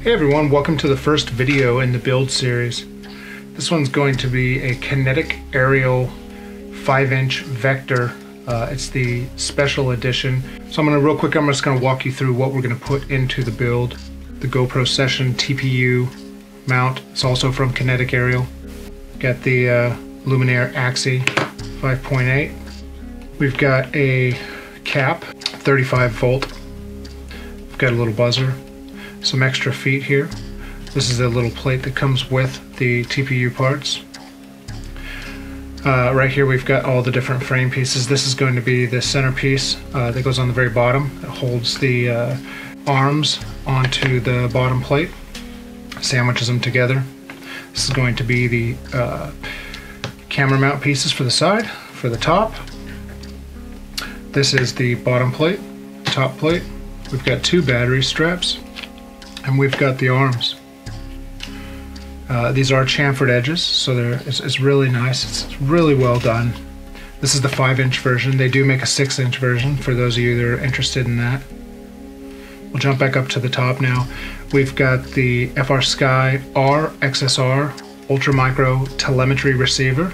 Hey everyone, welcome to the first video in the build series. This one's going to be a Kinetic aerial 5-inch vector. It's the special edition. So I'm just going to walk you through what we're going to put into the build. The GoPro Session TPU mount. It's also from Kinetic Aerial. Got the Luminaire Axi 5.8. We've got a cap, 35 volt. We've got a little buzzer. Some extra feet here. This is a little plate that comes with the TPU parts. Right here we've got all the different frame pieces. This is going to be the centerpiece that goes on the very bottom. It holds the arms onto the bottom plate, sandwiches them together. This is going to be the camera mount pieces for the side, for the top. This is the bottom plate, top plate. We've got two battery straps. And we've got the arms. These are chamfered edges, so it's really nice. It's really well done. This is the 5-inch version. They do make a 6-inch version for those of you that are interested in that. We'll jump back up to the top now. We've got the FrSky R XSR Ultra Micro Telemetry Receiver.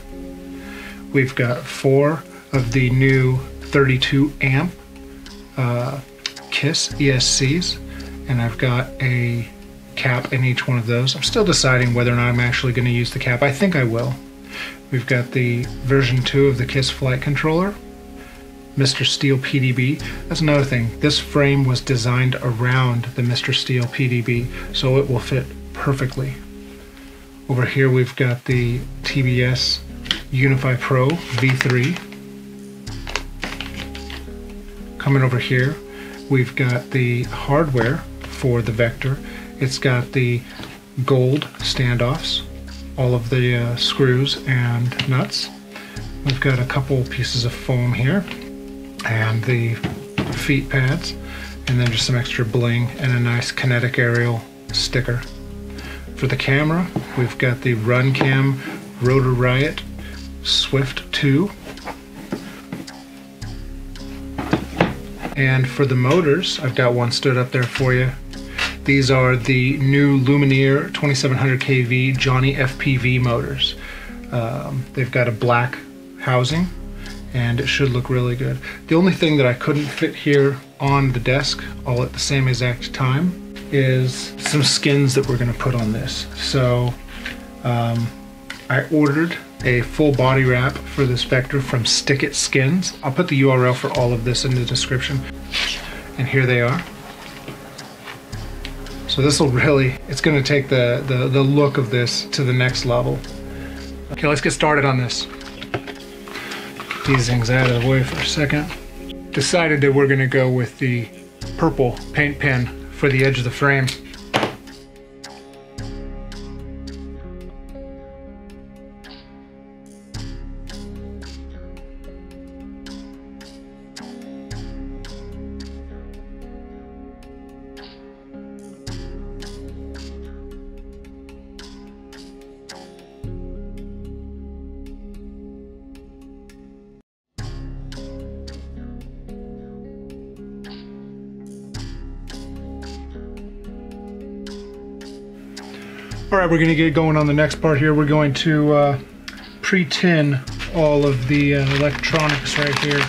We've got 4 of the new 32 amp KISS ESCs. And I've got a cap in each one of those. I'm still deciding whether or not I'm actually going to use the cap. I think I will. We've got the version 2 of the KISS flight controller, Mr. Steele PDB. That's another thing. This frame was designed around the Mr. Steele PDB, so it will fit perfectly. Over here we've got the TBS Unify Pro V3. Coming over here, we've got the hardware for the Vector. It's got the gold standoffs, all of the screws and nuts. We've got a couple pieces of foam here and the feet pads, and then just some extra bling and a nice Kinetic Aerial sticker. For the camera, we've got the RunCam Rotor Riot Swift 2. And for the motors, I've got one stood up there for you. These are the new Luminaire 2700 kV Johnny FPV motors. They've got a black housing and it should look really good. The only thing that I couldn't fit here on the desk all at the same exact time is some skins that we're going to put on this. So I ordered a full body wrap for this Vector from Stick It Skins. I'll put the URL for all of this in the description. And here they are. So this will really, it's going to take the look of this to the next level. Okay, let's get started on this. Get these things out of the way for a second. Decided that we're going to go with the purple paint pen for the edge of the frame. Alright, we're going to get going on the next part here. We're going to pre-tin all of the electronics right here.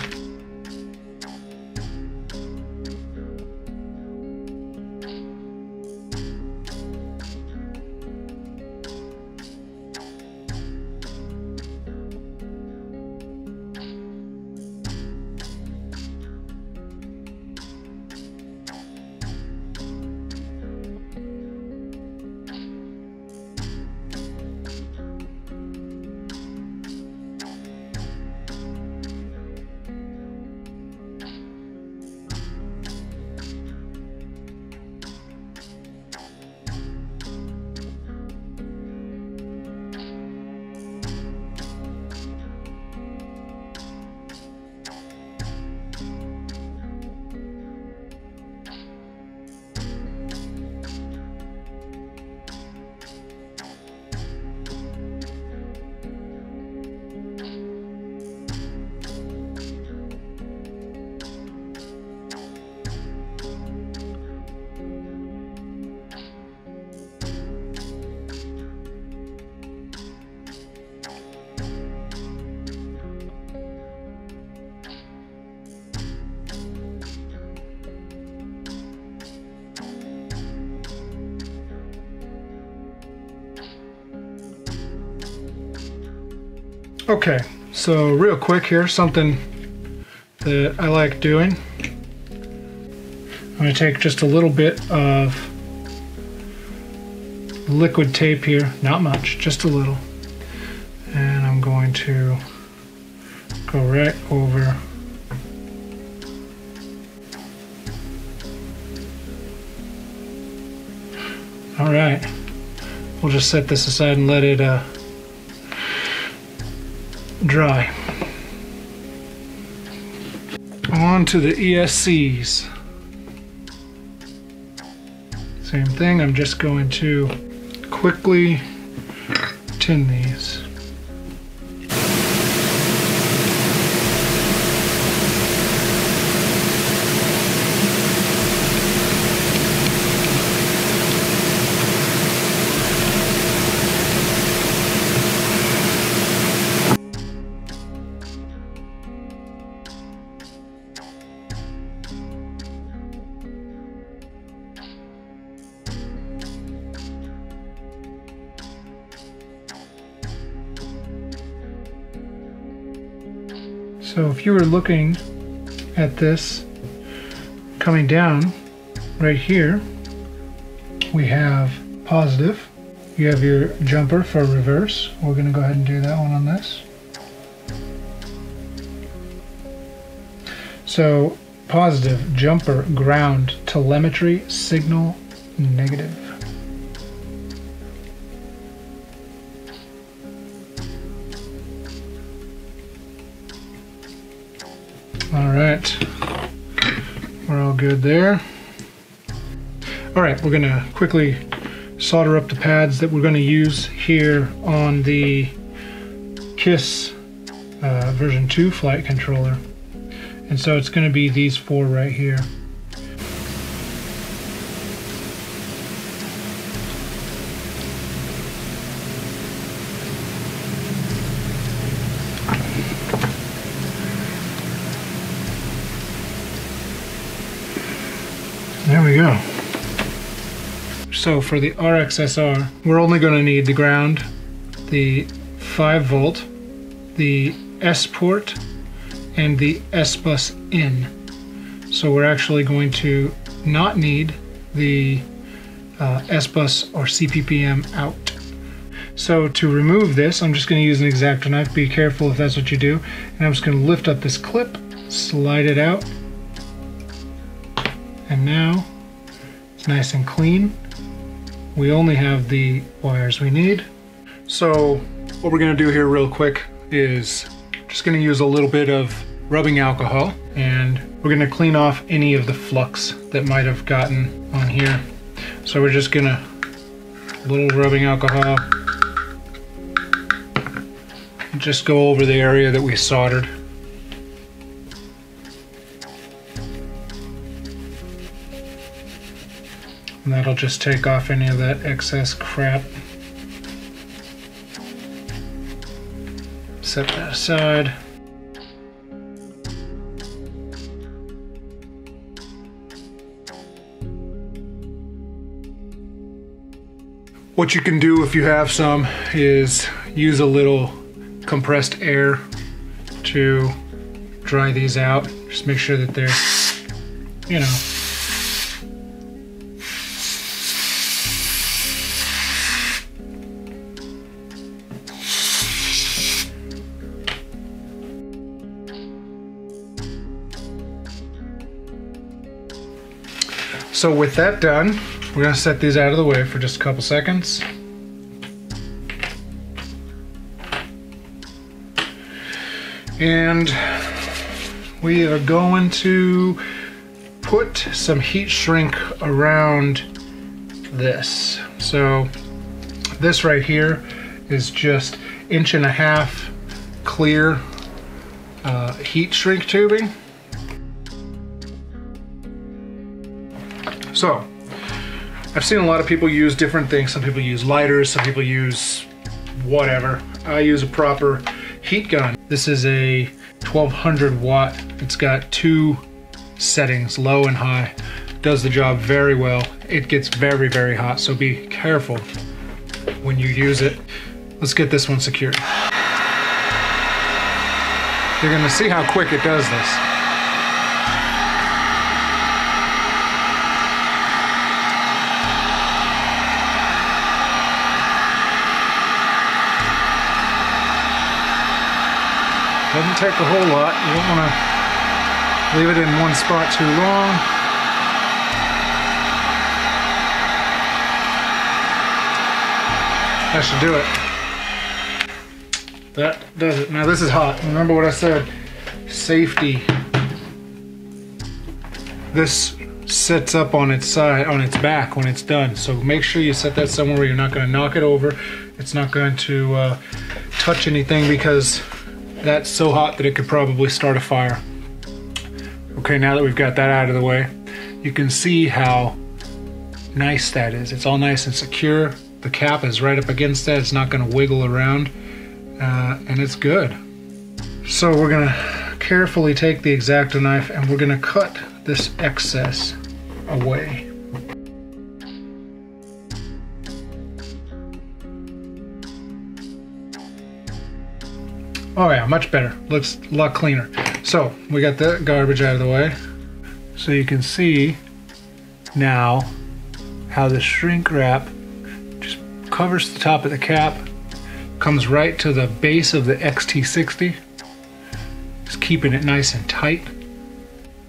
Okay, so real quick here, something that I like doing. I'm going to take just a little bit of liquid tape here, not much, just a little, and I'm going to go right over all right. We'll just set this aside and let it dry. On to the ESCs. Same thing, I'm just going to quickly tin these. So if you were looking at this coming down right here, we have positive. You have your jumper for reverse. We're going to go ahead and do that one on this. So positive, jumper, ground, telemetry, signal, negative. Alright, we're all good there. Alright, we're going to quickly solder up the pads that we're going to use here on the KISS version 2 flight controller. And so it's going to be these 4 right here. There we go. So for the RXSR, we're only going to need the ground, the 5 volt, the S port, and the S bus in. So we're actually going to not need the S bus or CPPM out. So to remove this, I'm just going to use an X-Acto knife. Be careful if that's what you do. And I'm just going to lift up this clip, slide it out. And now it's nice and clean. We only have the wires we need. So what we're going to do here real quick is just going to use a little bit of rubbing alcohol, and we're going to clean off any of the flux that might have gotten on here. So we're just going to, a little rubbing alcohol, and just go over the area that we soldered. And that'll just take off any of that excess crap. Set that aside. What you can do if you have some is use a little compressed air to dry these out. Just make sure that they're, you know, so with that done, we're going to set these out of the way for just a couple seconds. And we are going to put some heat shrink around this. So this right here is just 1.5 inch clear heat shrink tubing. So I've seen a lot of people use different things. Some people use lighters, some people use whatever. I use a proper heat gun. This is a 1200 watt. It's got 2 settings, low and high. Does the job very well. It gets very, very hot, so be careful when you use it. Let's get this one secured. You're going to see how quick it does this. Doesn't take a whole lot. You don't want to leave it in one spot too long. That should do it. That does it. Now this is hot. Remember what I said. Safety. This sits up on its side, on its back when it's done. So make sure you set that somewhere where you're not going to knock it over. It's not going to touch anything because that's so hot that it could probably start a fire. Okay, now that we've got that out of the way, you can see how nice that is. It's all nice and secure. The cap is right up against that. It's not going to wiggle around, and it's good. So we're going to carefully take the X-Acto knife and we're going to cut this excess away. Oh yeah, much better. Looks a lot cleaner. So we got the garbage out of the way. So you can see now how the shrink wrap just covers the top of the cap, comes right to the base of the XT60. Just keeping it nice and tight.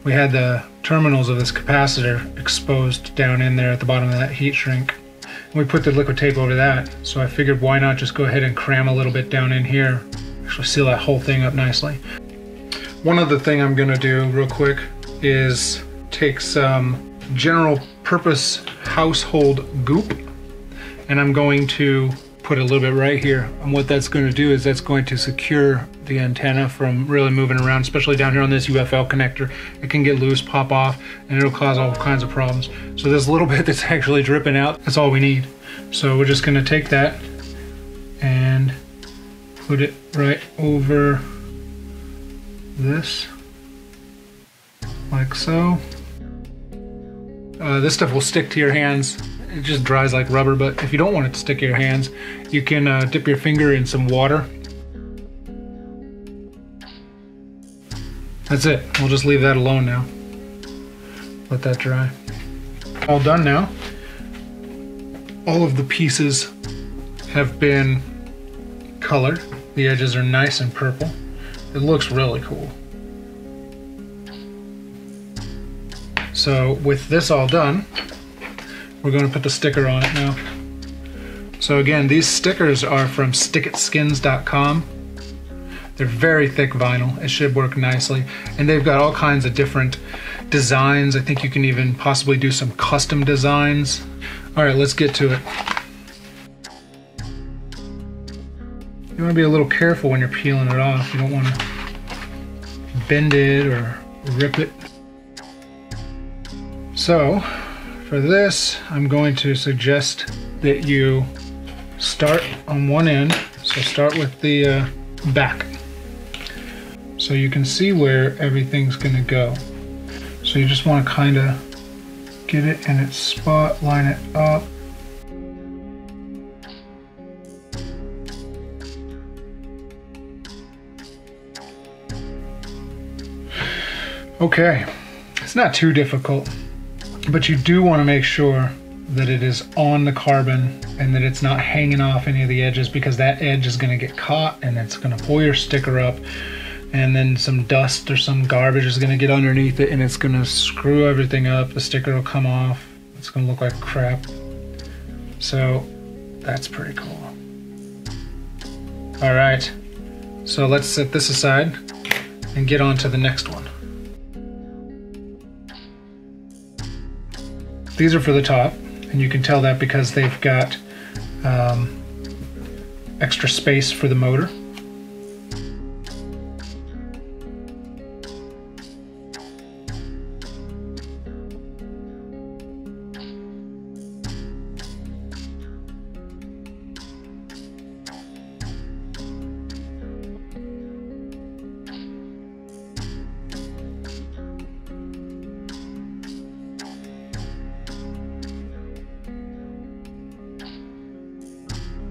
We had the terminals of this capacitor exposed down in there at the bottom of that heat shrink. We put the liquid tape over that, so I figured why not just go ahead and cram a little bit down in here. Actually seal that whole thing up nicely. One other thing I'm gonna do real quick is take some general purpose household goop and I'm going to put a little bit right here. And what that's going to do is that's going to secure the antenna from really moving around, especially down here on this UFL connector. It can get loose, pop off, and it'll cause all kinds of problems. So this little bit that's actually dripping out, that's all we need. So we're just going to take that and put it right over this, like so. This stuff will stick to your hands. It just dries like rubber, but if you don't want it to stick to your hands, you can dip your finger in some water. That's it. We'll just leave that alone now. Let that dry. All done now. All of the pieces have been colored. The edges are nice and purple. It looks really cool. So with this all done, we're going to put the sticker on it now. So again, these stickers are from stickitskins.com. They're very thick vinyl. It should work nicely. And they've got all kinds of different designs. I think you can even possibly do some custom designs. All right, let's get to it. You want to be a little careful when you're peeling it off. You don't want to bend it or rip it. So, for this, I'm going to suggest that you start on one end. So start with the back. So you can see where everything's going to go. So you just want to kind of get it in its spot, line it up. Okay, it's not too difficult. But you do want to make sure that it is on the carbon and that it's not hanging off any of the edges, because that edge is going to get caught and it's going to pull your sticker up, and then some dust or some garbage is going to get underneath it and it's going to screw everything up. The sticker will come off. It's going to look like crap. So that's pretty cool. All right, so let's set this aside and get on to the next one. These are for the top, and you can tell that because they've got extra space for the motor.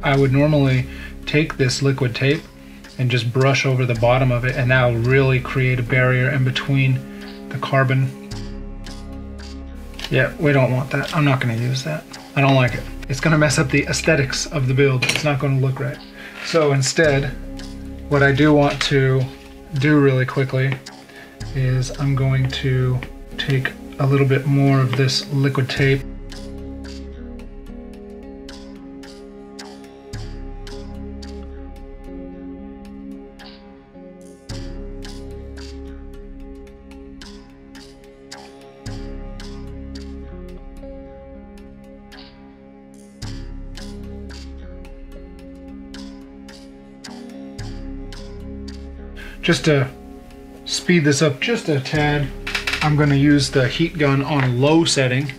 I would normally take this liquid tape and just brush over the bottom of it, and that'll really create a barrier in between the carbon. Yeah, we don't want that. I'm not going to use that. I don't like it. It's going to mess up the aesthetics of the build. It's not going to look right. So instead, what I do want to do really quickly is I'm going to take a little bit more of this liquid tape. Just to speed this up just a tad, I'm going to use the heat gun on low setting.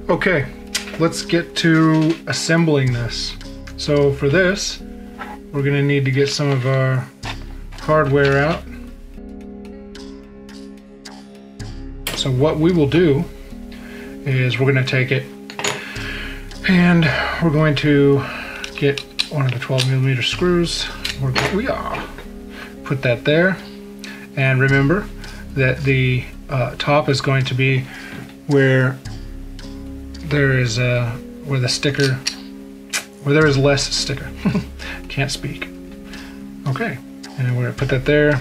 Okay, let's get to assembling this. So for this, we're going to need to get some of our hardware out. So what we will do is we're going to take it and we're going to get one of the 12mm screws. We're going to put that there, and remember that the top is going to be where there is where there is less sticker. Can't speak. Okay, and we're going to put that there,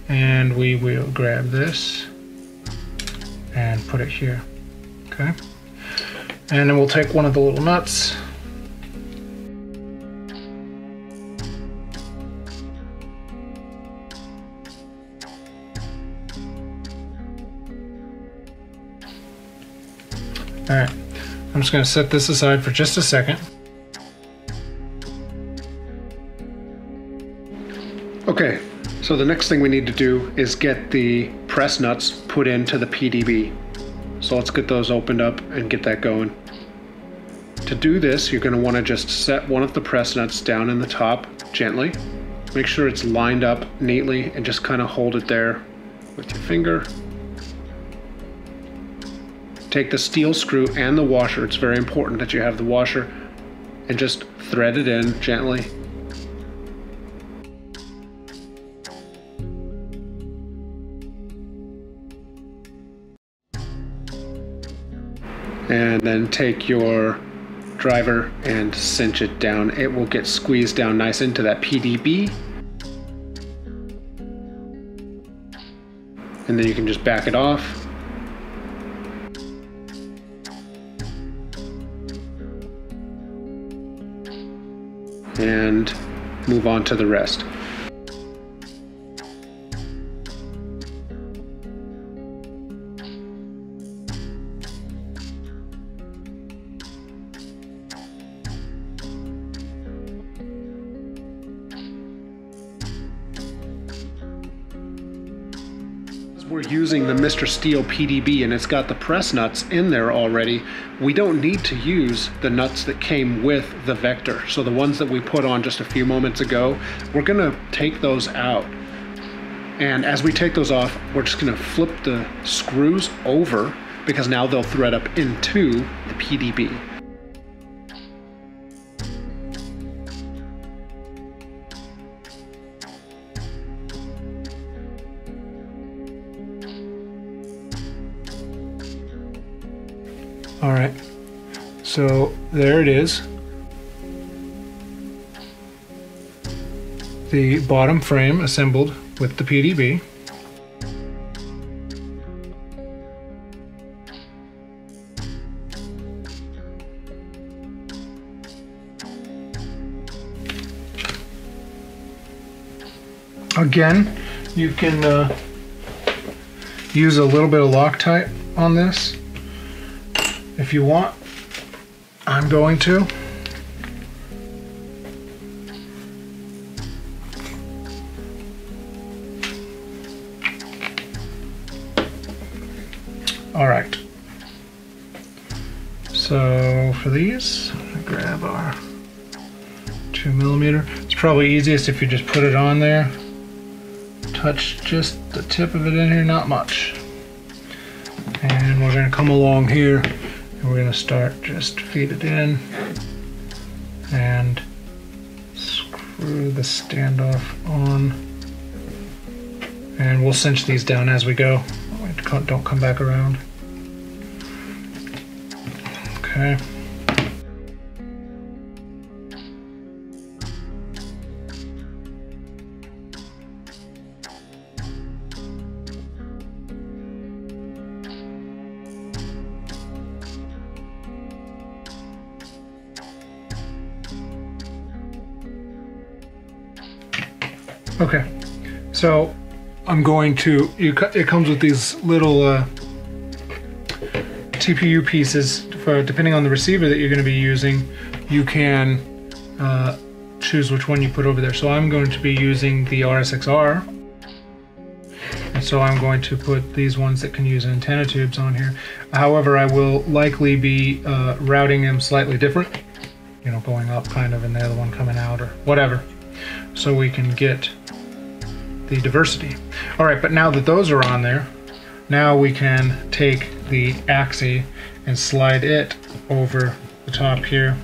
and we will grab this and put it here. Okay, and then we'll take one of the little nuts, alright, I'm just going to set this aside for just a second. Okay, so the next thing we need to do is get the press nuts put into the PDB. So let's get those opened up and get that going. To do this, you're going to want to just set one of the press nuts down in the top gently. Make sure it's lined up neatly and just kind of hold it there with your finger. Take the steel screw and the washer, it's very important that you have the washer, and just thread it in gently. And then take your driver and cinch it down. It will get squeezed down nice into that PDB. And then you can just back it off. And move on to the rest. We're using the Mr. Steele PDB and it's got the press nuts in there already. We don't need to use the nuts that came with the Vector. So the ones that we put on just a few moments ago, we're gonna take those out. And as we take those off, we're just gonna flip the screws over because now they'll thread up into the PDB. All right, so there it is. The bottom frame assembled with the PDB. Again, you can use a little bit of Loctite on this if you want. I'm going to. All right. So for these, I'm gonna grab our 2mm. It's probably easiest if you just put it on there. Touch just the tip of it in here, not much. we're going to come along here and we're going to start, just feed it in and screw the standoff on, and we'll cinch these down as we go. Don't come back around. Okay. Okay, so I'm going to, it comes with these little TPU pieces. Depending on the receiver that you're going to be using, you can choose which one you put over there. So I'm going to be using the RSXR, and so I'm going to put these ones that can use antenna tubes on here. However, I will likely be routing them slightly different, you know, going up kind of and the other one coming out or whatever, so we can get the diversity. All right, but now that those are on there, now we can take the axis and slide it over the top here.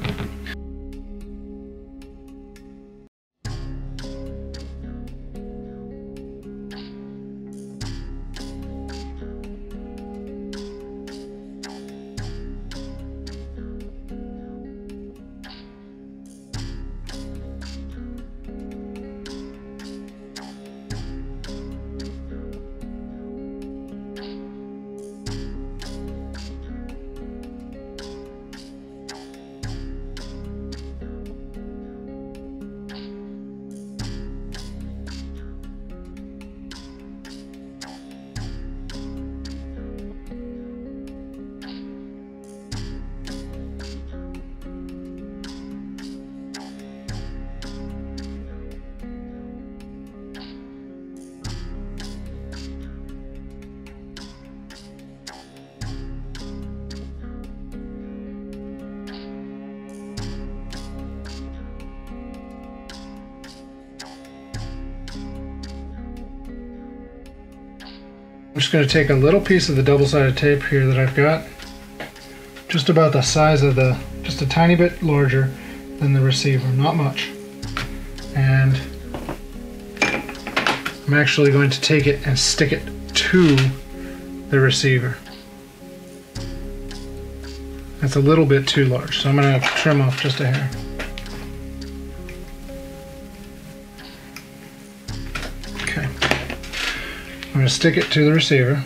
I'm just going to take a little piece of the double-sided tape here that I've got, just about the size of the, just a tiny bit larger than the receiver, not much. And I'm actually going to take it and stick it to the receiver. That's a little bit too large, so I'm going to trim off just a hair. Okay. I'm going to stick it to the receiver.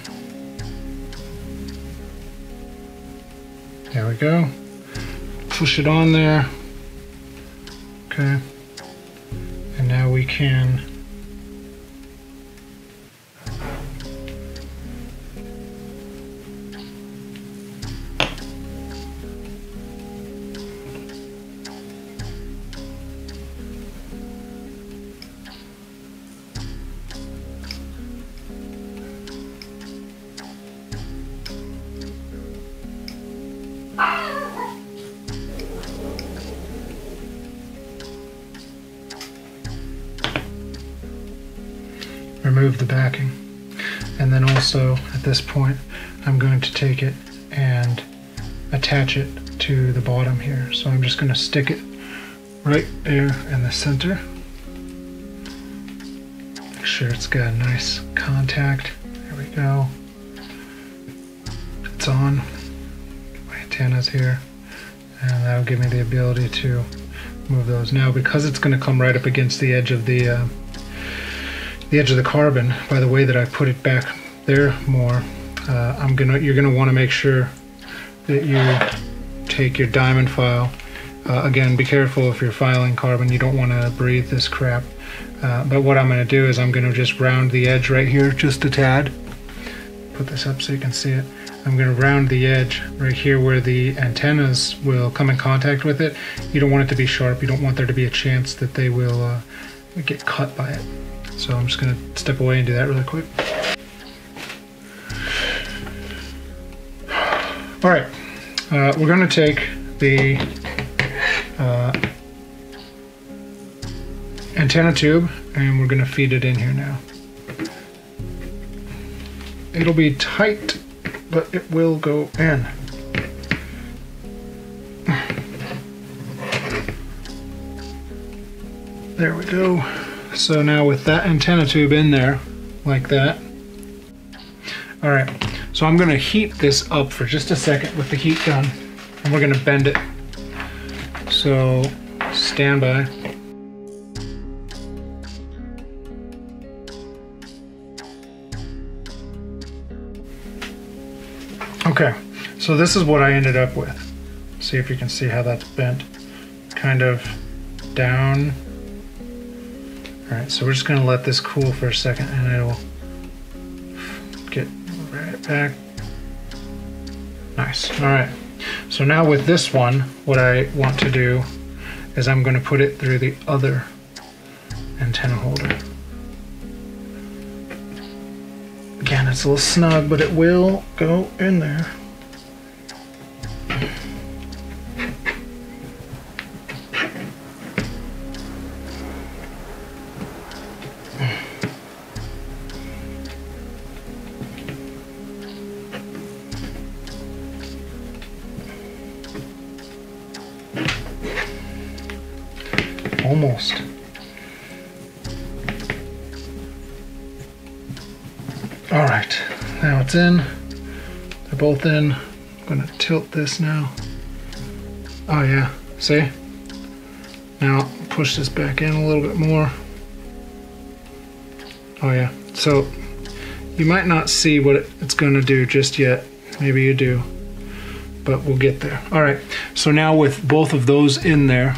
There we go. Push it on there. Okay. And now we can remove the backing. And then also at this point I'm going to take it and attach it to the bottom here. So I'm just going to stick it right there in the center. Make sure it's got a nice contact. There we go. It's on. Get my antennas here, and that'll give me the ability to move those. Now, because it's going to come right up against the edge of the carbon, by the way that I put it back there more, you're gonna want to make sure that you take your diamond file. Again, be careful if you're filing carbon, you don't want to breathe this crap. But what I'm going to do is I'm going to just round the edge right here just a tad. Put this up so you can see it. I'm going to round the edge right here where the antennas will come in contact with it. You don't want it to be sharp. You don't want there to be a chance that they will get cut by it. So I'm just going to step away and do that really quick. Alright, we're going to take the antenna tube and we're going to feed it in here now. It'll be tight but it will go in. There we go. So now with that antenna tube in there, like that. All right, so I'm gonna heat this up for just a second with the heat gun, and we're gonna bend it. So stand by. Okay, so this is what I ended up with. See if you can see how that's bent. Kind of down. All right, so we're just gonna let this cool for a second and it'll get right back. Nice, all right. So now with this one, what I want to do is I'm gonna put it through the other antenna holder. Again, it's a little snug, but it will go in there. Almost. All right, now it's in. They're both in. I'm gonna tilt this now. Oh yeah, see? Now push this back in a little bit more. Oh yeah, so you might not see what it's gonna do just yet. Maybe you do, but we'll get there. All right, so now with both of those in there,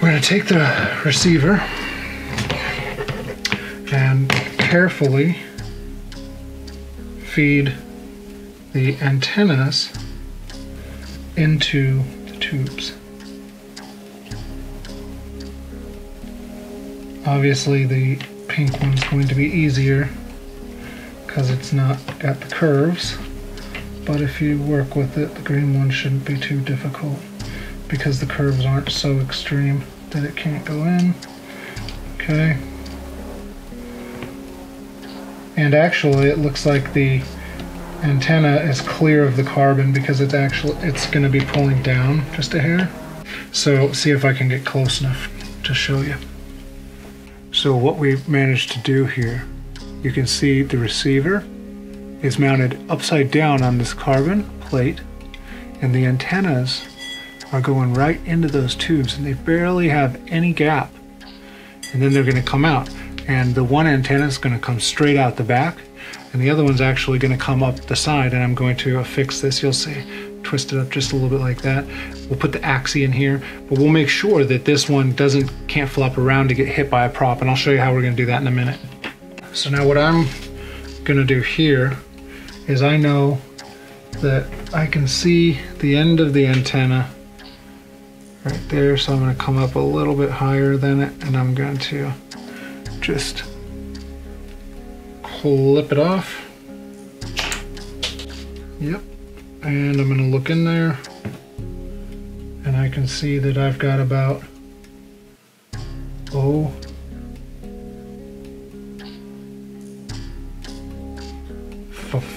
we're gonna take the receiver and carefully feed the antennas into the tubes. Obviously the pink one's going to be easier because it's not got the curves, but if you work with it, the green one shouldn't be too difficult because the curves aren't so extreme that it can't go in. Okay. And actually it looks like the antenna is clear of the carbon because it's going to be pulling down just a hair. So see if I can get close enough to show you. So what we've managed to do here, you can see the receiver is mounted upside down on this carbon plate, and the antennas are going right into those tubes, and they barely have any gap, and then they're going to come out. And the one antenna is going to come straight out the back, and the other one's actually going to come up the side, and I'm going to affix this, you'll see, twist it up just a little bit like that. We'll put the axis in here, but we'll make sure that this one can't flop around to get hit by a prop, and I'll show you how we're going to do that in a minute. So now what I'm going to do here is I know that I can see the end of the antenna right there, so I'm going to come up a little bit higher than it, and I'm going to just clip it off. Yep. And I'm going to look in there, and I can see that I've got about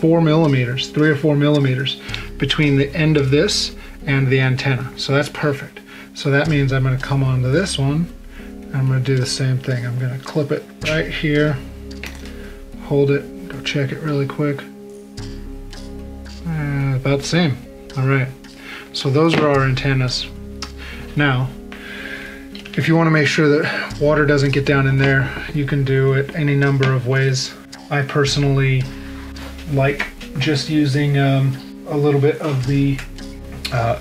4 millimeters, 3 or 4 millimeters between the end of this and the antenna. So that's perfect. So that means I'm going to come onto this one. I'm going to do the same thing. I'm going to clip it right here, hold it, go check it really quick. About the same. All right. So those are our antennas. Now, if you want to make sure that water doesn't get down in there, you can do it any number of ways. I personally like just using a little bit of the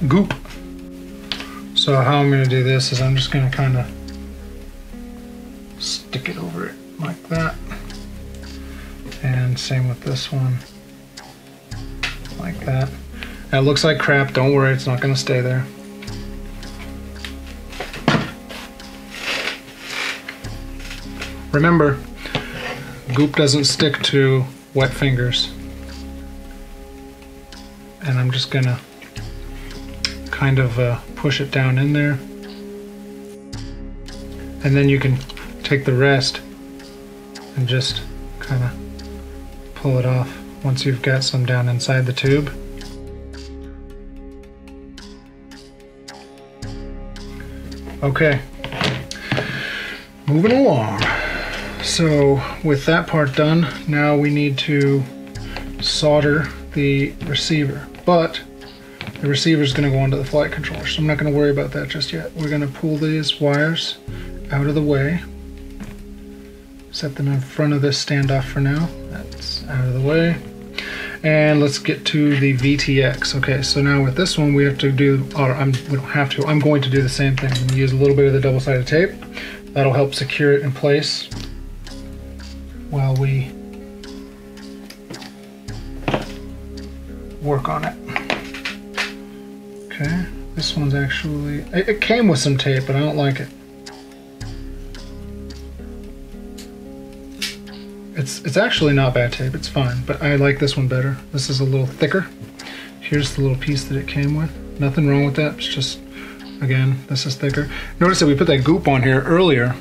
goop. So how I'm going to do this is I'm just going to kind of stick it over it like that, and same with this one, like that. That looks like crap, don't worry, it's not going to stay there. Remember, goop doesn't stick to wet fingers. And I'm just going to kind of push it down in there, and then you can take the rest and just kind of pull it off once you've got some down inside the tube. Okay, moving along. So with that part done, now we need to solder the receiver, but the receiver is going to go onto the flight controller, so I'm not going to worry about that just yet. We're going to pull these wires out of the way, set them in front of this standoff for now. That's out of the way. And let's get to the VTX. Okay, so now with this one we have to do, or we don't have to, I'm going to do the same thing. I'm going to use a little bit of the double-sided tape. That'll help secure it in place while we work on it. Okay, this one's actually, it came with some tape, but I don't like it. It's actually not bad tape, it's fine, but I like this one better. This is a little thicker. Here's the little piece that it came with. Nothing wrong with that, it's just, again, this is thicker. Notice that we put that goop on here earlier,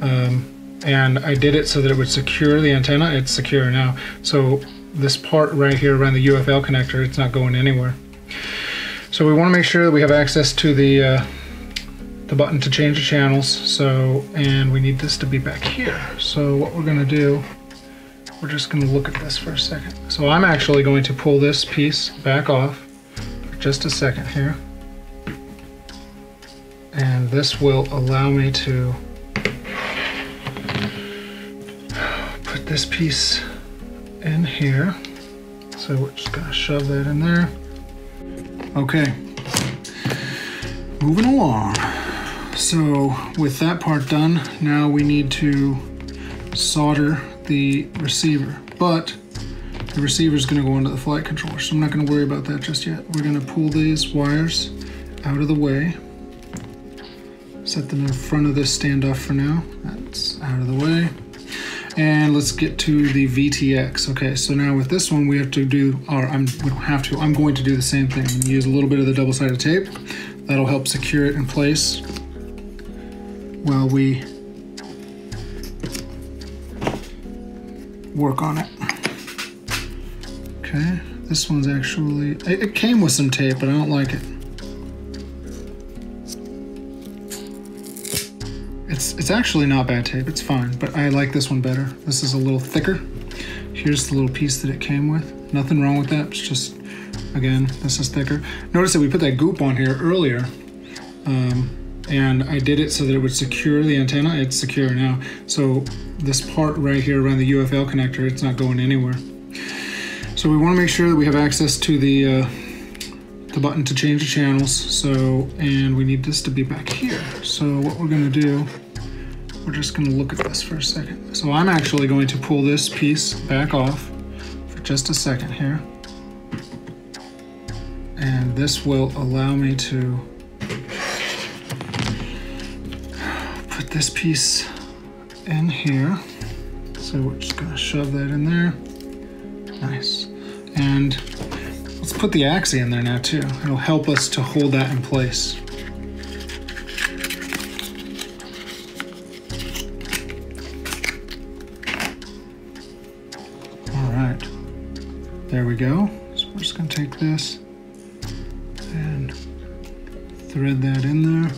and I did it so that it would secure the antenna. It's secure now. So this part right here around the UFL connector, it's not going anywhere. So we want to make sure that we have access to the button to change the channels. So, and we need this to be back here. So what we're going to do, we're just going to look at this for a second. So I'm actually going to pull this piece back off for just a second here. And this will allow me to put this piece in here. So we're just going to shove that in there. Okay, moving along. So with that part done, now we need to solder the receiver, but the receiver is going to go into the flight controller, so I'm not going to worry about that just yet. We're going to pull these wires out of the way, set them in front of this standoff for now. That's out of the way. And let's get to the VTX. Okay, so now with this one we have to do, or we don't have to, I'm going to do the same thing. I'm going to use a little bit of the double-sided tape. That'll help secure it in place while we work on it. Okay, this one's actually, it came with some tape, but I don't like it. It's actually not bad tape, it's fine, but I like this one better. This is a little thicker. Here's the little piece that it came with. Nothing wrong with that, it's just, again, this is thicker. Notice that we put that goop on here earlier, and I did it so that it would secure the antenna. It's secure now. So this part right here around the UFL connector, it's not going anywhere. So we want to make sure that we have access to the button to change the channels. So, and we need this to be back here. So what we're going to do, we're just going to look at this for a second. So I'm actually going to pull this piece back off for just a second here. And this will allow me to put this piece in here. So we're just going to shove that in there. Nice. And let's put the axis in there now too. It'll help us to hold that in place. All right, there we go. So we're just going to take this and thread that in there.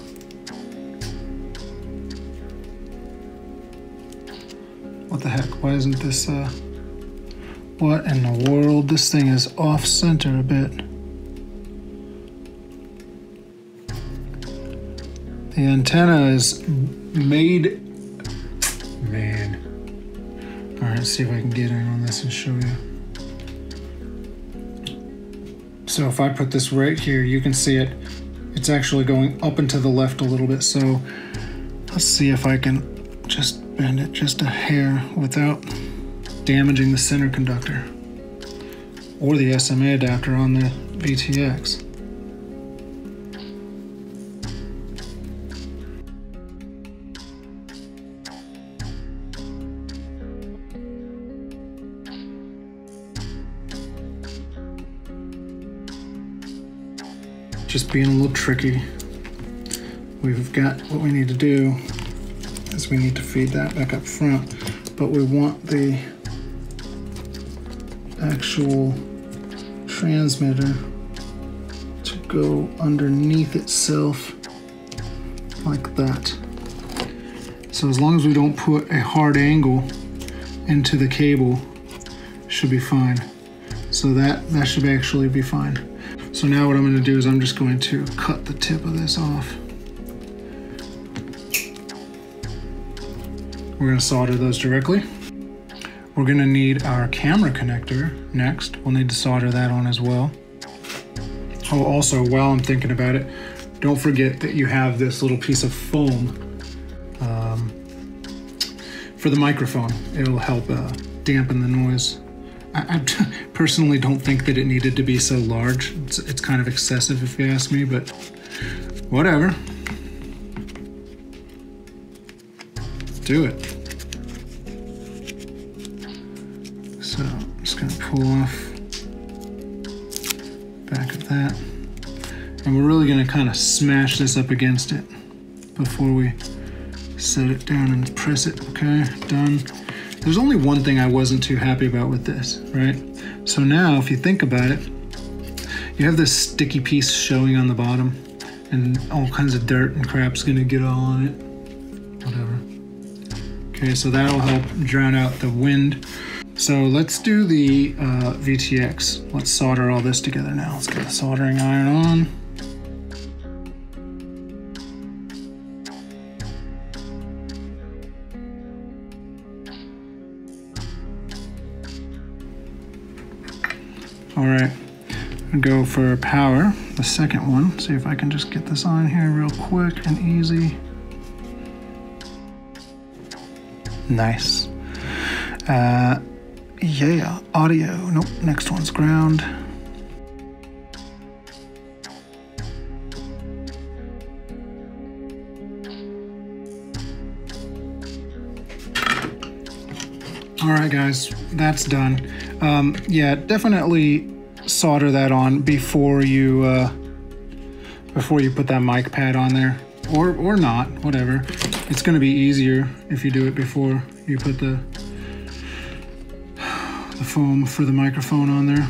What the heck? Why isn't this, what in the world? This thing is off center a bit. The antenna is made, man. All right, let's see if I can get in on this and show you. So if I put this right here, you can see it. It's actually going up and to the left a little bit. So let's see if I can just bend it just a hair without damaging the center conductor or the SMA adapter on the VTX. Just being a little tricky. We've got what we need to do is we need to feed that back up front, but we want the actual transmitter to go underneath itself like that. So as long as we don't put a hard angle into the cable, should be fine. So that should actually be fine. So now what I'm going to do is I'm just going to cut the tip of this off. We're going to solder those directly. We're going to need our camera connector next. We'll need to solder that on as well. Oh, also, while I'm thinking about it, don't forget that you have this little piece of foam for the microphone. It'll help dampen the noise. I personally don't think that it needed to be so large. It's kind of excessive if you ask me, but whatever. Let's do it. So I'm just gonna pull off back of that. And we're really gonna kind of smash this up against it before we set it down and press it. Okay, done. There's only one thing I wasn't too happy about with this, right? So now if you think about it, you have this sticky piece showing on the bottom and all kinds of dirt and crap's gonna get all on it. Whatever. Okay, so that'll help drown out the wind. So let's do the VTX. Let's solder all this together now. Let's get the soldering iron on. All right, go for power, the second one. See if I can just get this on here real quick and easy. Nice. Yeah, audio. Nope, next one's ground. All right, guys, that's done. Yeah, definitely solder that on before you put that mic pad on there, or not, whatever. It's going to be easier if you do it before you put the foam for the microphone on there.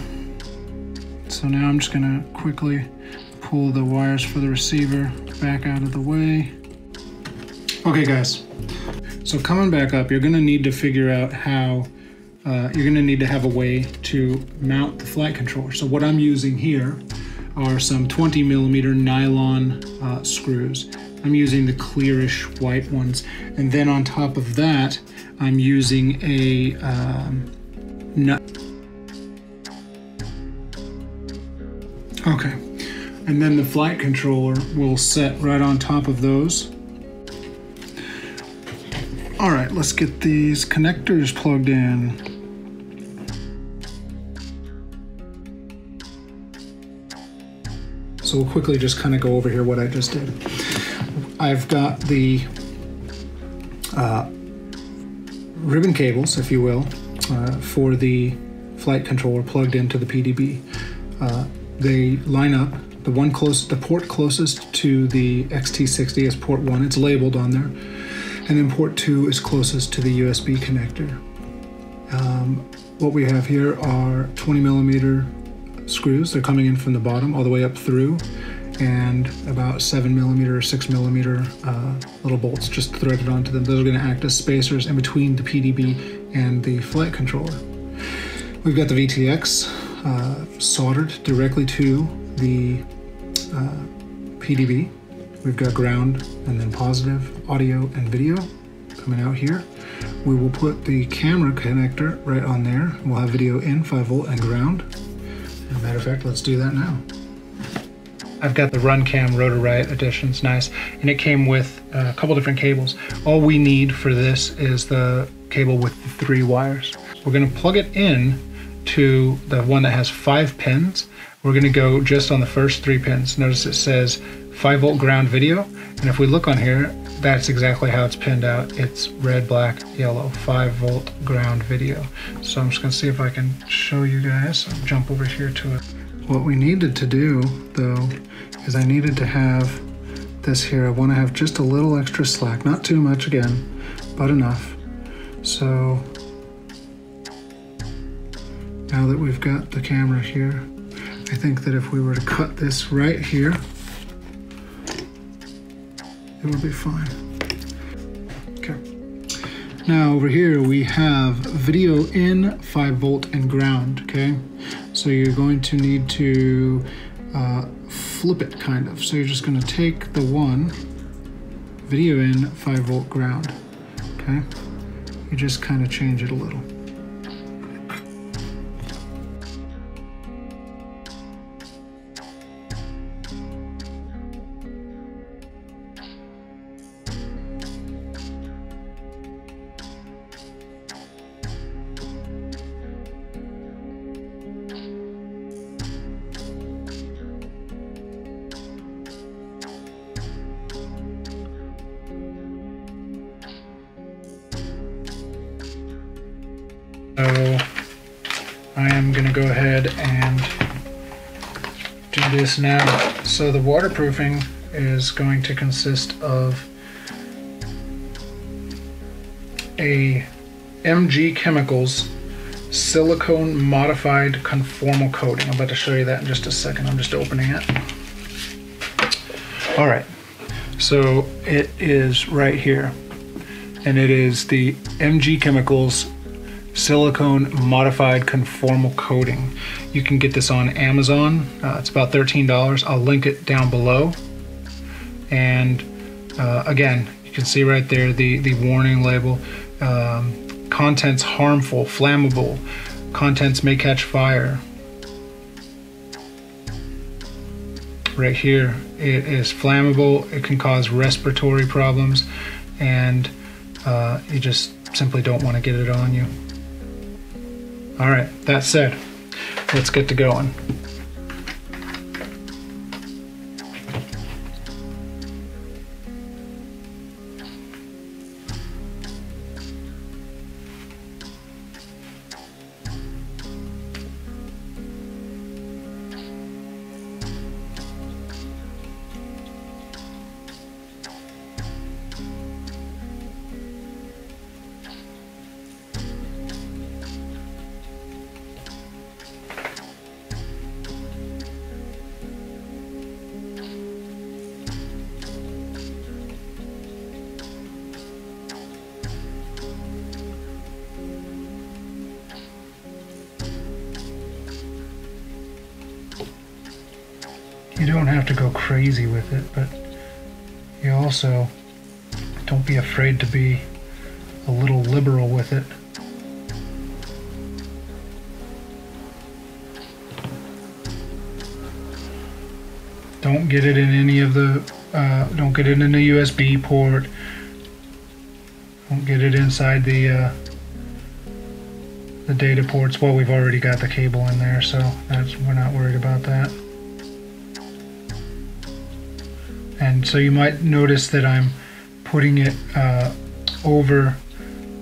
So now I'm just going to quickly pull the wires for the receiver back out of the way. Okay, guys. So coming back up, you're going to need to figure out how you're going to need to have a way to mount the flight controller. So what I'm using here are some 20mm nylon screws. I'm using the clearish white ones. And then on top of that, I'm using a nut. Okay. And then the flight controller will set right on top of those. All right, let's get these connectors plugged in. So we'll quickly just kind of go over here what I just did. I've got the ribbon cables, if you will, for the flight controller plugged into the PDB. They line up. The port closest to the XT60 is port 1. It's labeled on there. And then port 2 is closest to the USB connector. What we have here are 20mm screws. They're coming in from the bottom all the way up through, and about 7mm or 6mm little bolts just threaded onto them. Those are going to act as spacers in between the PDB and the flight controller. We've got the VTX soldered directly to the PDB. We've got ground and then positive audio and video coming out here. We will put the camera connector right on there. We'll have video in 5V and ground. As a matter of fact, let's do that now. I've got the RunCam Rotor-Riot edition, it's nice. And it came with a couple different cables. All we need for this is the cable with the 3 wires. We're gonna plug it in to the one that has 5 pins. We're gonna go just on the first 3 pins. Notice it says 5V ground video. And if we look on here, that's exactly how it's pinned out. It's red, black, yellow, 5V ground video. So I'm just gonna see if I can show you guys. I'll jump over here to it. What we needed to do though, is I needed to have this here. I wanna have just a little extra slack, not too much again, but enough. So Now that we've got the camera here, I think that if we were to cut this right here, it would be fine. Okay. Now over here we have video in, 5 volt and ground, okay? So you're going to need to flip it kind of. So you're just gonna take the one, video in, 5 volt ground, okay? You just kind of change it a little. So I am going to go ahead and do this now. So the waterproofing is going to consist of a MG Chemicals silicone modified conformal coating. I'm about to show you that in just a second. I'm just opening it. All right, so it is right here, and it is the MG Chemicals silicone modified conformal coating. You can get this on Amazon. It's about $13. I'll link it down below. And again, you can see right there the warning label. Contents harmful, flammable. Contents may catch fire. Right here, it is flammable. It can cause respiratory problems, and you just simply don't want to get it on you. All right, that said, let's get to going. You don't have to go crazy with it, but you also don't be afraid to be a little liberal with it. Don't get it in any of the, don't get it in the USB port. Don't get it inside the data ports. Well, we've already got the cable in there, so we're not worried about that. And so you might notice that I'm putting it over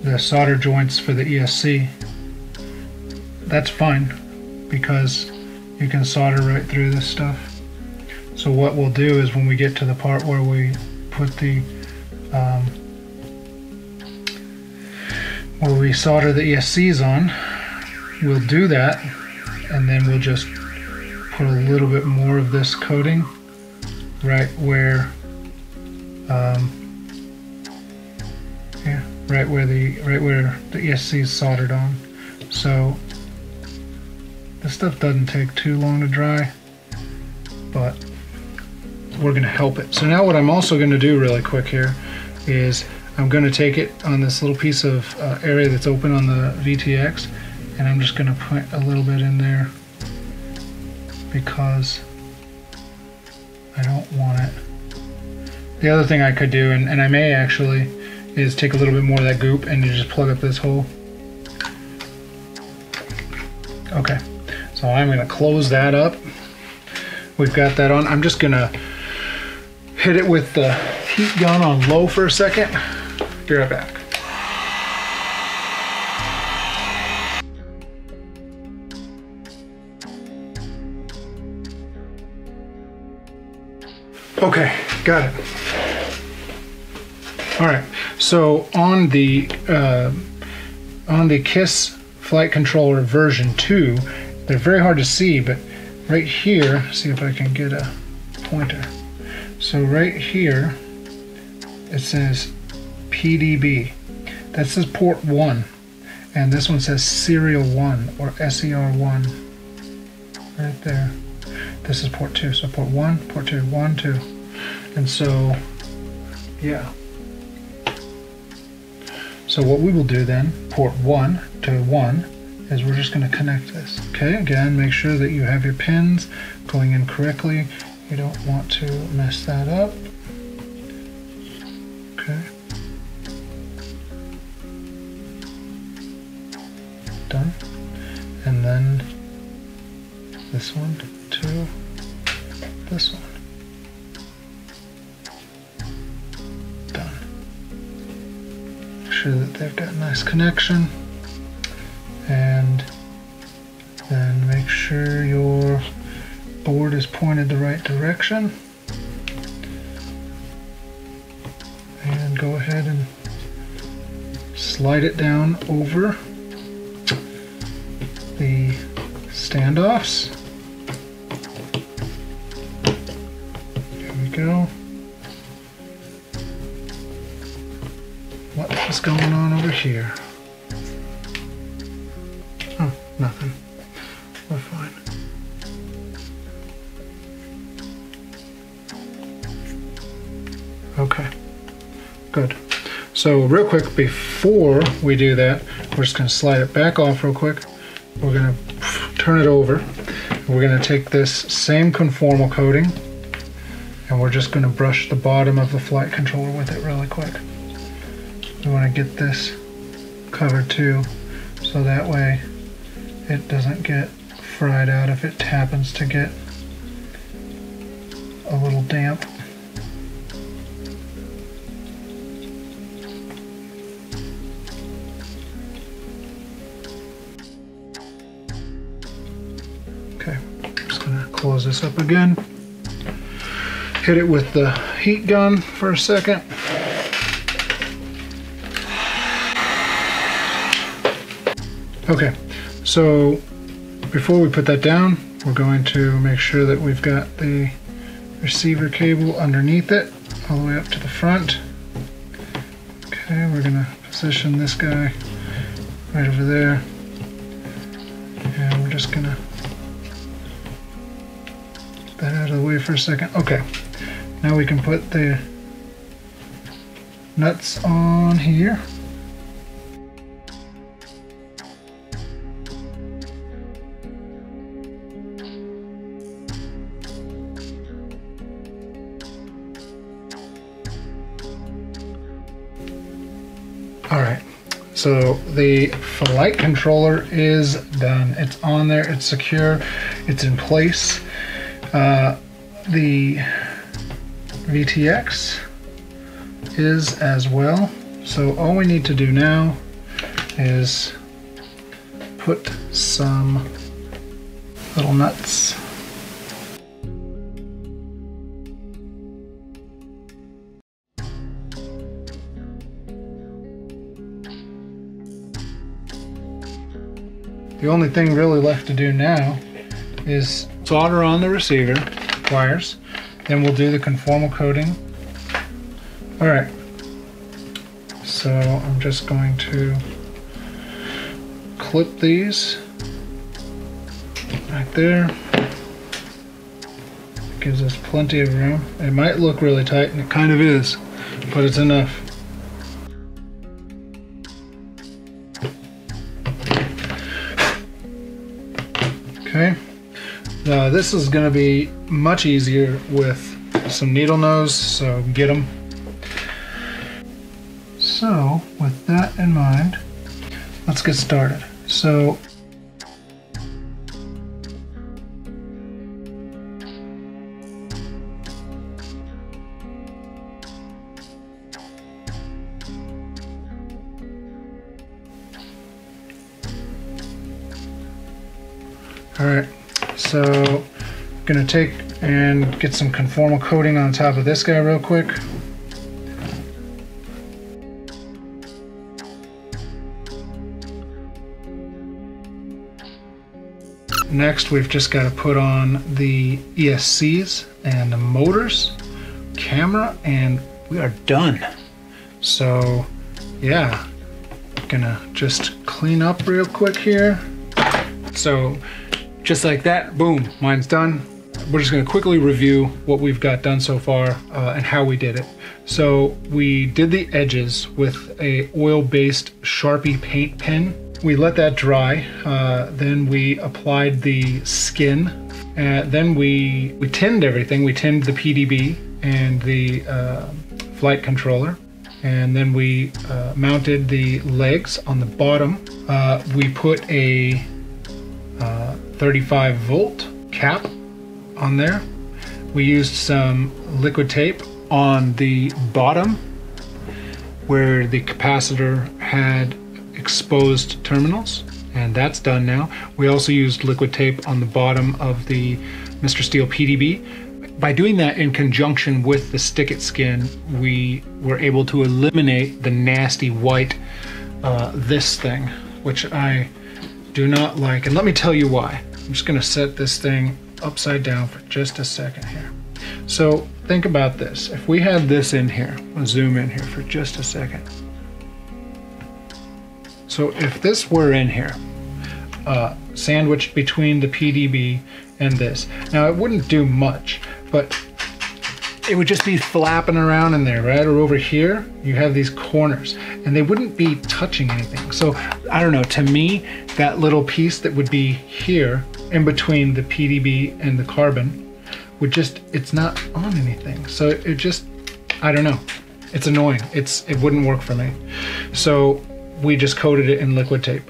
the solder joints for the ESC. That's fine, because you can solder right through this stuff. So what we'll do is when we get to the part where we put the where we solder the ESCs on, we'll do that, and then we'll just put a little bit more of this coating right where right where the ESC is soldered on. So this stuff doesn't take too long to dry, but we're going to help it. So now what I'm also going to do really quick here is I'm going to take it on this little piece of area that's open on the VTX, and I'm just going to put a little bit in there because I don't want it. The other thing I could do, and I may actually, is take a little bit more of that goop and you just plug up this hole. Okay, so I'm going to close that up. We've got that on. I'm just going to hit it with the heat gun on low for a second. Be right back. Okay, got it. All right, so on the KISS flight controller version 2. They're very hard to see, but right here, see if I can get a pointer. So right here, it says PDB. That says port 1. And this one says serial 1 or SER1. Right there. This is port 2. So port 1, port 2, 1, 2. And so, yeah. So what we will do then, port 1 to 1, is we're just going to connect this. Okay, again, make sure that you have your pins going in correctly. You don't want to mess that up. Okay. Done. And then this one to this one. Done. Make sure that they've got a nice connection. And then make sure your board is pointed the right direction. And go ahead and slide it down over the standoffs. Here we go. What is going on over here? Oh, nothing. We're fine. Okay, good. So real quick, before we do that, we're just going to slide it back off real quick. We're going to turn it over. We're going to take this same conformal coating and we're just going to brush the bottom of the flight controller with it really quick. We want to get this covered too, so that way it doesn't get fried out if it happens to get a little damp. Okay, just gonna close this up again. Hit it with the heat gun for a second. Okay, so before we put that down, we're going to make sure that we've got the receiver cable underneath it, all the way up to the front. Okay, we're gonna position this guy right over there. And we're just gonna get that out of the way for a second. Okay, now we can put the nuts on here. Alright, so the flight controller is done. It's on there, it's secure, it's in place. The VTX is as well. So all we need to do now is put some little nuts. The only thing really left to do now is solder on the receiver wires, then we'll do the conformal coating. Alright, so I'm just going to clip these right there. It gives us plenty of room. It might look really tight, and it kind of is, but it's enough. Okay, this is going to be much easier with some needle nose, so get them. So with that in mind, let's get started. So alright, so I'm going to take and get some conformal coating on top of this guy real quick. next we've just got to put on the ESCs and the motors, camera, and we are done. So yeah, gonna just clean up real quick here. So just like that, boom, mine's done. We're just gonna quickly review what we've got done so far and how we did it. So we did the edges with a oil-based Sharpie paint pen. We let that dry, then we applied the skin, then we tinned everything. We tinned the PDB and the flight controller, and then we mounted the legs on the bottom. We put a 35 volt cap on there. We used some liquid tape on the bottom where the capacitor had exposed terminals, and that's done now. We also used liquid tape on the bottom of the Mr. Steele PDB. By doing that in conjunction with the stick-it skin, we were able to eliminate the nasty white this thing, which I do not like, and let me tell you why. I'm just gonna set this thing upside down for just a second here. So think about this. If we had this in here, I'll zoom in here for just a second. So if this were in here, sandwiched between the PDB and this, now it wouldn't do much, but it would just be flapping around in there, right? Or over here, you have these corners, and they wouldn't be touching anything. So I don't know, to me, that little piece that would be here in between the PDB and the carbon would just, it's not on anything. So it just, I don't know. It's annoying. It wouldn't work for me. So we just coated it in liquid tape.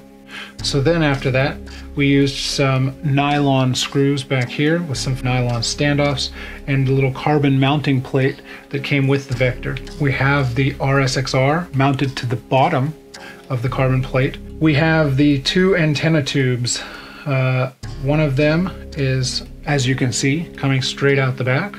So then after that, we used some nylon screws back here with some nylon standoffs and the little carbon mounting plate that came with the Vector. We have the RSXR mounted to the bottom of the carbon plate. We have the two antenna tubes. One of them is, as you can see, coming straight out the back.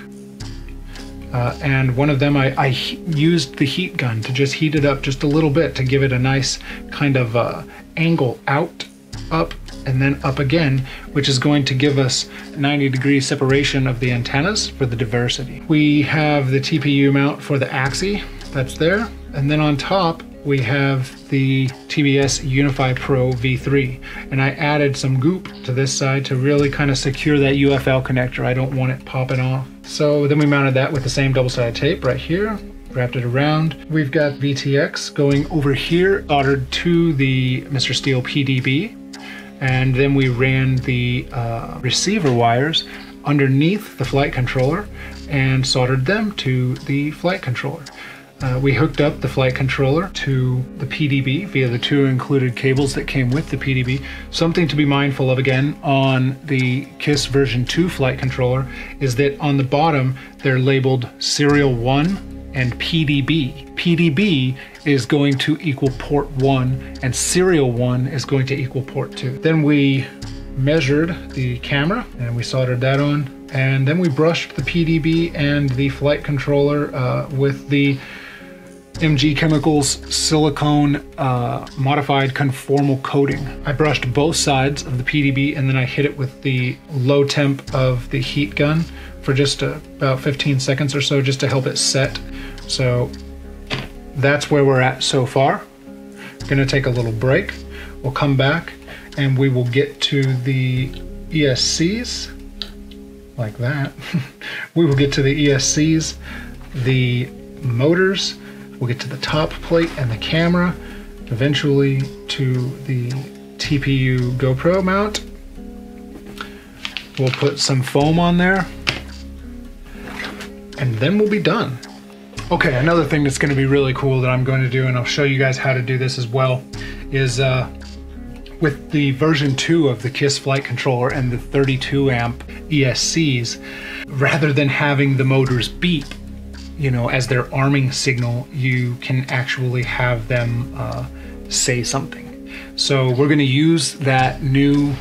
And one of them I used the heat gun to just heat it up just a little bit to give it a nice kind of angle out, up, and then up again, which is going to give us 90-degree separation of the antennas for the diversity. We have the TPU mount for the Axie, that's there. And then on top, we have the TBS Unify Pro V3. And I added some goop to this side to really kind of secure that UFL connector. I don't want it popping off. So then we mounted that with the same double-sided tape right here, wrapped it around. We've got VTX going over here, soldered to the Mr. Steele PDB. And then we ran the receiver wires underneath the flight controller and soldered them to the flight controller. We hooked up the flight controller to the PDB via the two included cables that came with the PDB. Something to be mindful of again on the KISS version 2 flight controller is that on the bottom they're labeled serial 1 and PDB. PDB is going to equal port 1 and serial 1 is going to equal port 2. Then we measured the camera and we soldered that on, and then we brushed the PDB and the flight controller with the MG Chemicals silicone modified conformal coating. I brushed both sides of the PDB and then I hit it with the low temp of the heat gun for just about 15 seconds or so, just to help it set. So that's where we're at so far. Gonna take a little break. We'll come back and we will get to the ESCs like that. We will get to the ESCs, the motors, we'll get to the top plate and the camera, eventually to the TPU GoPro mount. We'll put some foam on there, and then we'll be done. Okay, another thing that's going to be really cool that I'm going to do, and I'll show you guys how to do this as well, is with the version 2 of the KISS flight controller and the 32 amp ESCs, rather than having the motors beep, you know, as their arming signal, you can actually have them say something. So we're going to use that new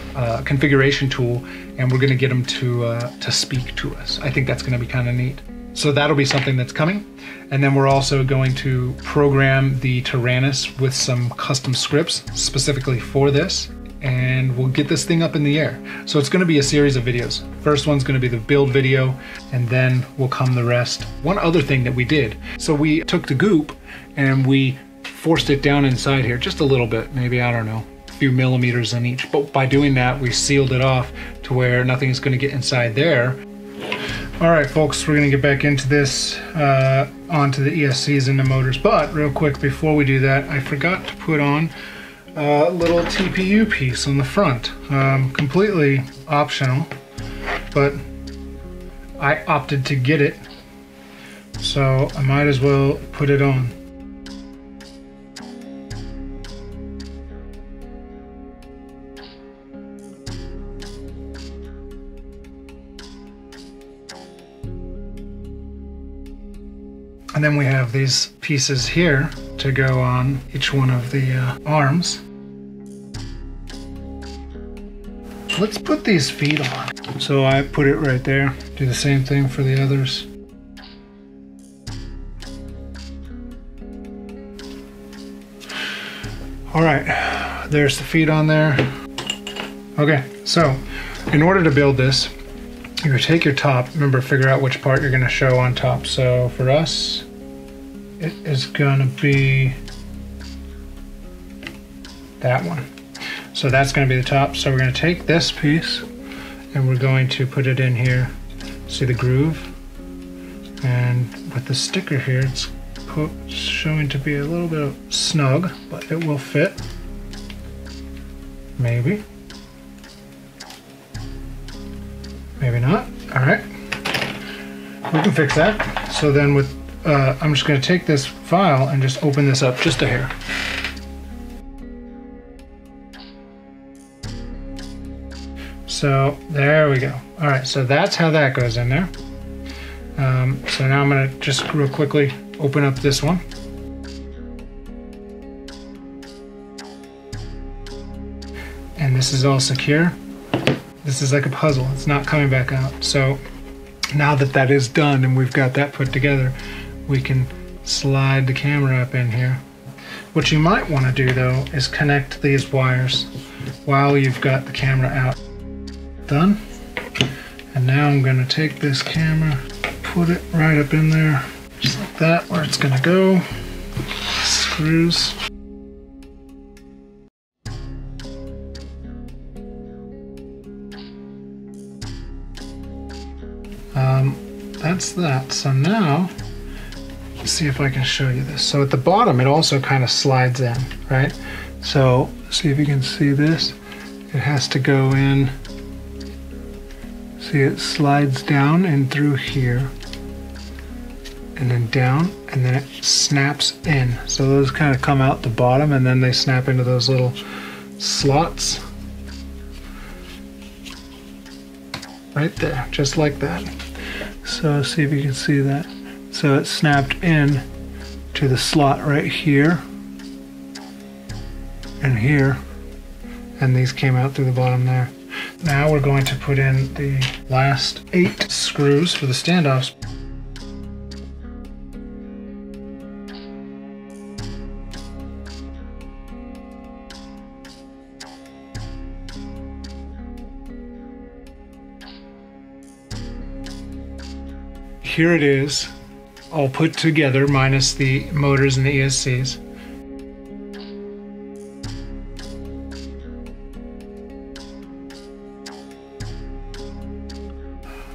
configuration tool, and we're going to get them to speak to us. I think that's going to be kind of neat. So that'll be something that's coming. And then we're also going to program the Tyrannus with some custom scripts specifically for this. and we'll get this thing up in the air. So it's going to be a series of videos. First one's going to be the build video, and then will come the rest. One other thing that we did, so we took the goop and we forced it down inside here just a little bit, maybe, I don't know, a few millimeters in each. But by doing that, we sealed it off to where nothing's going to get inside there. All right, folks, we're going to get back into this, onto the ESCs and the motors. But real quick, before we do that, I forgot to put on a little TPU piece on the front. Completely optional, but I opted to get it, so I might as well put it on. And then we have these pieces here to go on each one of the arms. Let's put these feet on. So I put it right there. Do the same thing for the others. All right, there's the feet on there. Okay, so in order to build this, you're gonna take your top, remember, figure out which part you're gonna show on top. So for us, it is gonna be that one. So that's gonna be the top. So we're gonna take this piece and we're going to put it in here. See the groove? And with the sticker here, it's showing to be a little bit snug, but it will fit. Maybe. Maybe not. All right, we can fix that. So then with, I'm just going to take this file and just open this up just a hair. So there we go. All right, so that's how that goes in there. So now I'm going to just real quickly open up this one. And this is all secure. This is like a puzzle. It's not coming back out. So now that that is done and we've got that put together, we can slide the camera up in here. What you might want to do though is connect these wires while you've got the camera out. Done. And now I'm going to take this camera, put it right up in there, just like that, where it's going to go. Screws. That's that. So now, let's see if I can show you this. So at the bottom, it also kind of slides in, right? So see if you can see this. It has to go in. See, it slides down and through here, and then down, and then it snaps in. So those kind of come out the bottom, and then they snap into those little slots. Right there, just like that. So see if you can see that. So it snapped in to the slot right here and here, and these came out through the bottom there. Now we're going to put in the last 8 screws for the standoffs. Here it is, all put together, minus the motors and the ESCs.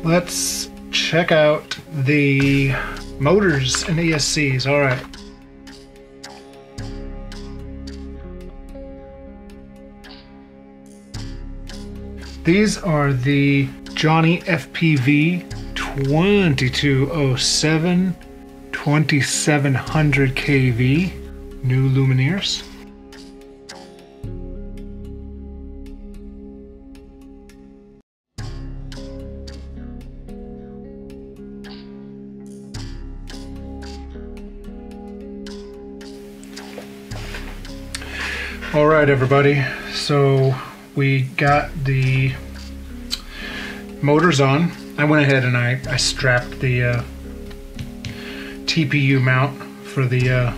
Let's check out the motors and ESCs. All right. These are the Johnny FPV 2207 2700 kV new luminaires. All right, everybody, so we got the motors on. I went ahead and I strapped the TPU mount for the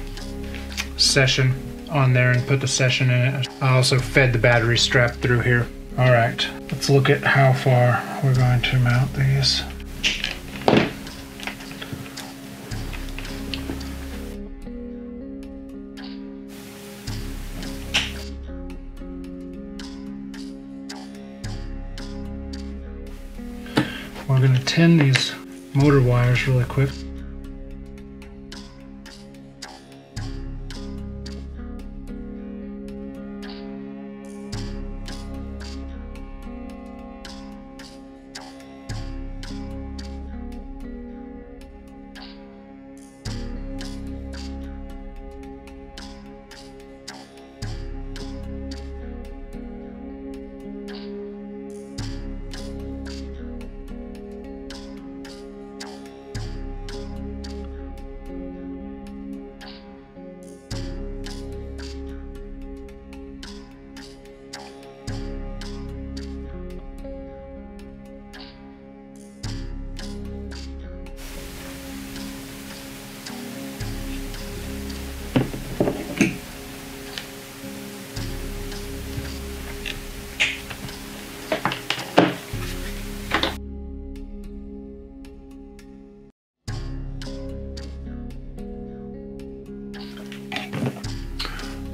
session on there and put the session in it. I also fed the battery strap through here. All right, let's look at how far we're going to mount these. We're going to tin these motor wires really quick.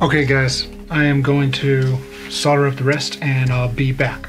Okay guys, I am going to solder up the rest and I'll be back.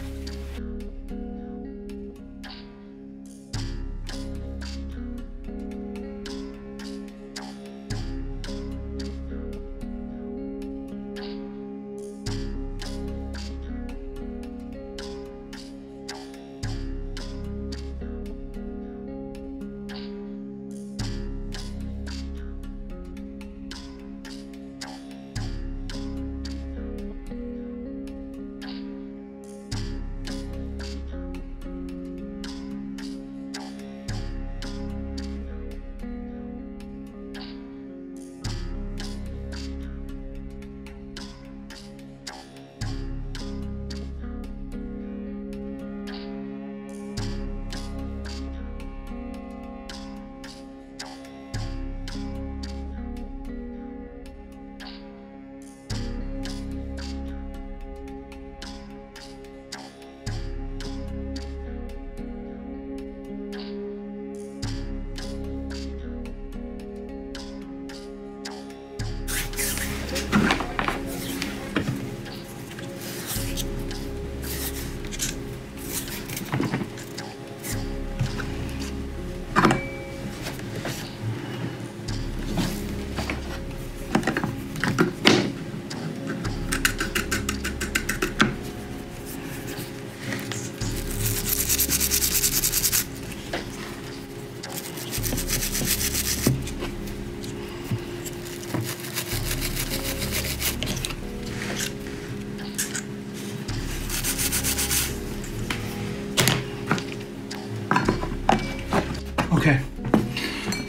Okay,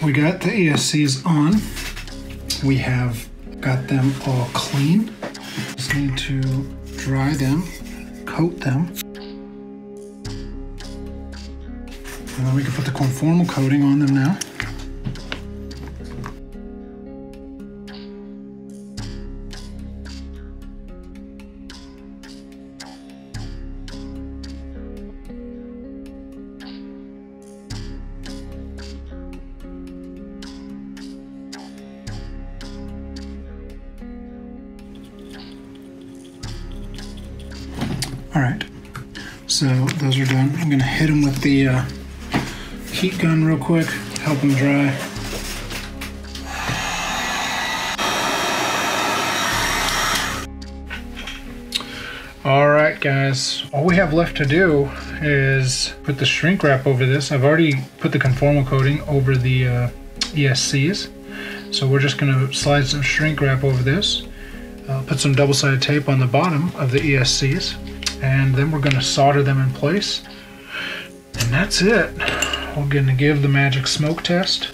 we got the ESCs on. We have got them all clean. Just need to dry them, coat them. And then we can put the conformal coating on them now. All right, so those are done. I'm gonna hit them with the heat gun real quick, help them dry. All right, guys, all we have left to do is put the shrink wrap over this. I've already put the conformal coating over the ESCs, so we're just gonna slide some shrink wrap over this, put some double-sided tape on the bottom of the ESCs, and then we're going to solder them in place, and that's it. We're going to give the magic smoke test.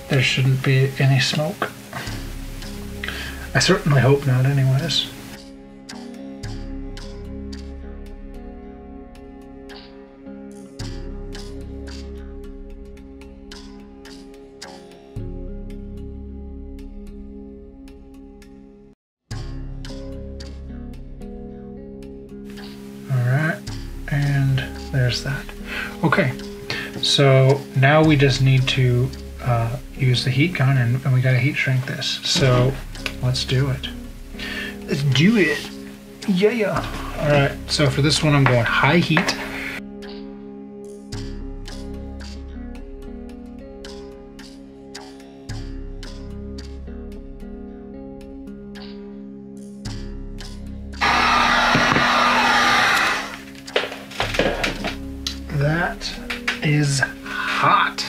There shouldn't be any smoke. I certainly hope not anyways. there's that. Okay, so now we just need to use the heat gun, and we gotta heat shrink this. So let's do it. Let's do it. Yeah. All right, so for this one I'm going high heat. That is hot.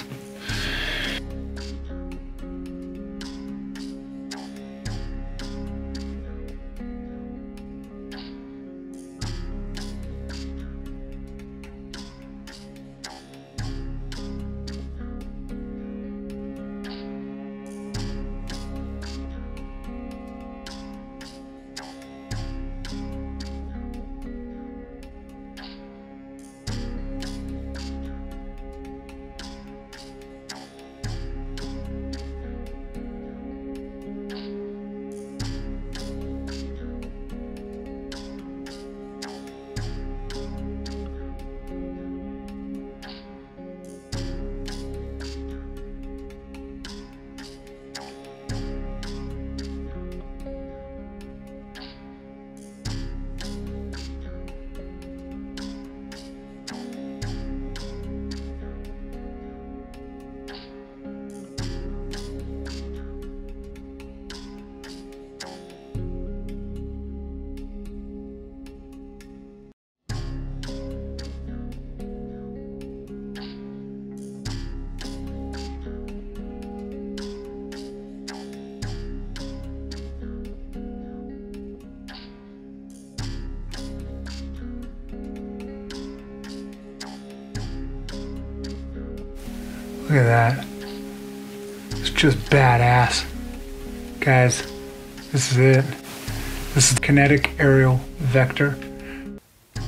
Look at that. It's just badass. Guys, this is it. This is Kinetic Aerial Vector.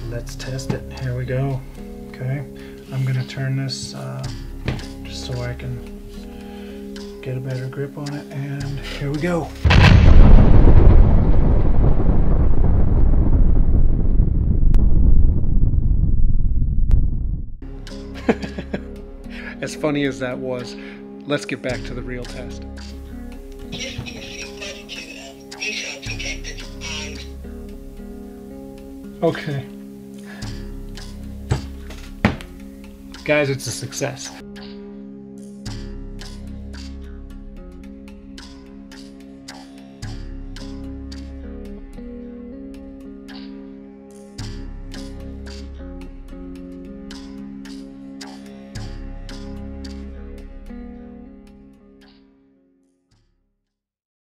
Let's test it. Here we go. Okay, I'm gonna turn this just so I can get a better grip on it, and here we go. As funny as that was, let's get back to the real test. Okay. Guys, it's a success.